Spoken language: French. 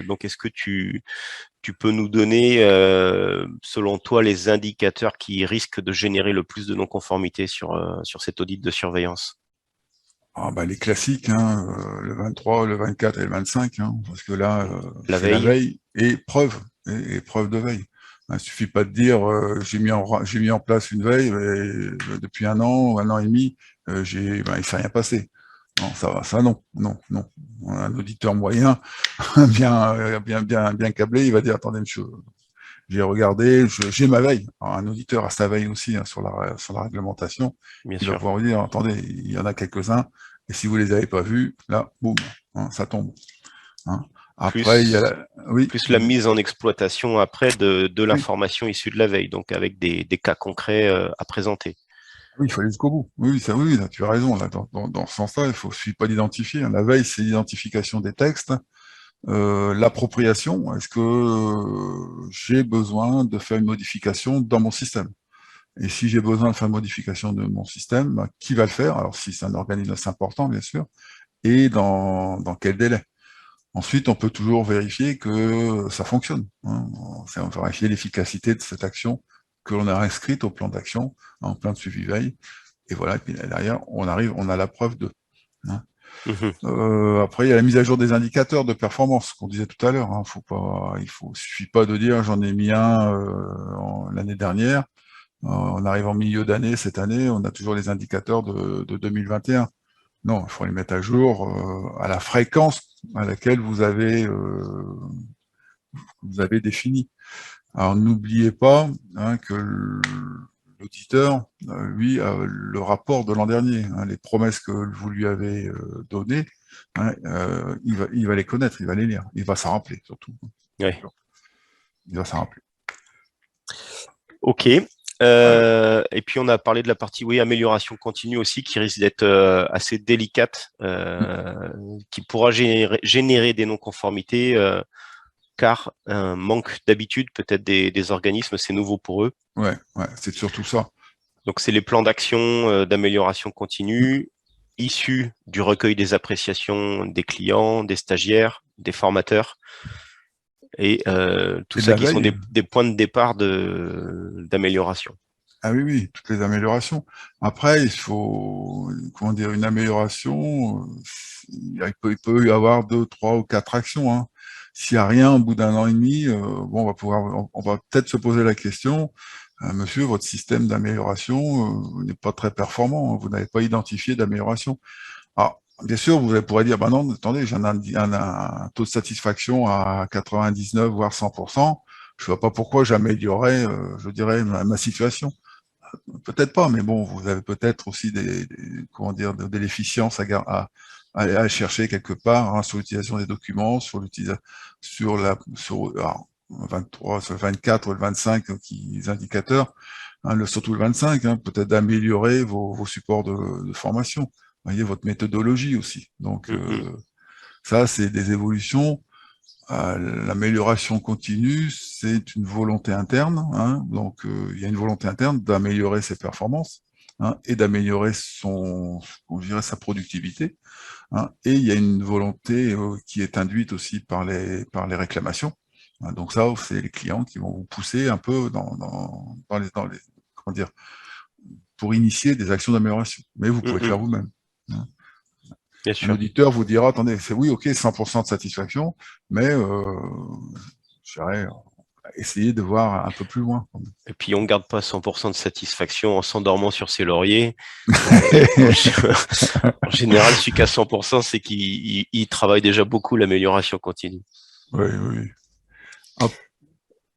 Donc, est-ce que tu peux nous donner, selon toi, les indicateurs qui risquent de générer le plus de non-conformité sur cet audit de surveillance? Ah, bah, les classiques, hein, le 23, le 24 et le 25, hein, parce que là, La c'est la veille? veille et preuve, et preuve de veille. Il suffit pas de dire j'ai mis en place une veille, mais depuis un an et demi, il s'est rien passé. Non, ça non, non, non. Un auditeur moyen, bien câblé, il va dire attendez monsieur, j'ai regardé, j'ai ma veille. Alors, un auditeur a sa veille aussi, hein, sur la réglementation. Bien Il va sûr. pouvoir vous dire, attendez, il y en a quelques-uns, et si vous les avez pas vus, là, boum, hein, ça tombe. Hein. Après, il y a Plus, la... Oui, plus la vas-y. mise en exploitation après de Oui, l'information issue de la veille, donc avec des cas concrets à présenter. oui, il faut aller jusqu'au bout. Oui, ça, oui, là, tu as raison. Là, dans ce sens-là, il suffit pas d'identifier, hein. La veille, c'est l'identification des textes. L'appropriation, est-ce que j'ai besoin de faire une modification dans mon système? Et si j'ai besoin de faire une modification de mon système, bah, qui va le faire? Alors, si c'est un organisme assez important, bien sûr, et dans quel délai? Ensuite, on peut toujours vérifier que ça fonctionne, hein. On va vérifier l'efficacité de cette action que l'on a inscrite au plan d'action, en plan de suivi veille. Et voilà, et puis derrière, on a la preuve de. Hein. Mhm. Après, il y a la mise à jour des indicateurs de performance, qu'on disait tout à l'heure. Hein. Suffit pas de dire j'en ai mis un l'année dernière. On arrive en milieu d'année, cette année, on a toujours les indicateurs de 2021. Non, il faut les mettre à jour à la fréquence à laquelle vous avez défini. Alors n'oubliez pas, hein, que l'auditeur, lui, a le rapport de l'an dernier, hein, les promesses que vous lui avez données, hein, il va les connaître, il va les lire, il va s'en rappeler surtout. Ouais. Il va s'en rappeler. Ok. Voilà. Et puis on a parlé de la partie, oui, amélioration continue aussi, qui risque d'être assez délicate, qui pourra générer des non-conformités, car un manque d'habitude peut-être des organismes, c'est nouveau pour eux. Ouais, ouais, c'est surtout ça. Donc c'est les plans d'action d'amélioration continue issus du recueil des appréciations des clients, des stagiaires, des formateurs, et tout Et de ça la qui sont veille. des points de départ d'amélioration. Ah oui, oui, toutes les améliorations. Après, il faut, comment dire, une amélioration, il peut y avoir deux, trois ou quatre actions, hein. S'il n'y a rien au bout d'un an et demi, bon, on va peut-être se poser la question, monsieur, votre système d'amélioration n'est pas très performant, hein, vous n'avez pas identifié d'amélioration. Alors, bien sûr, vous pourrez dire, bah non, attendez, j'ai un taux de satisfaction à 99, voire 100%, je ne vois pas pourquoi j'améliorerais, je dirais, ma situation. Peut-être pas, mais bon, vous avez peut-être aussi comment dire, de l'efficience à chercher quelque part, hein, sur l'utilisation des documents, alors, 23, sur le 24 ou le 25 les indicateurs, hein, surtout le 25, hein, peut-être d'améliorer vos supports de formation. Vous voyez, votre méthodologie aussi. Donc, Mhm. ça, c'est des évolutions. L'amélioration continue, c'est une volonté interne, hein, donc il y a une volonté interne d'améliorer ses performances, hein, et d'améliorer on dirait sa productivité, hein, et il y a une volonté qui est induite aussi par les réclamations. Hein, donc ça, c'est les clients qui vont vous pousser un peu comment dire, pour initier des actions d'amélioration. Mais vous pouvez le faire Mhm. vous-même. Hein. Bien Un sûr. auditeur vous dira, attendez, c'est oui, ok, 100% de satisfaction, mais je dirais, essayer de voir un peu plus loin. Et puis, on ne garde pas 100% de satisfaction en s'endormant sur ses lauriers. En général, celui qui a 100%, c'est qu'il travaille déjà beaucoup l'amélioration continue. Oui, oui. Hop.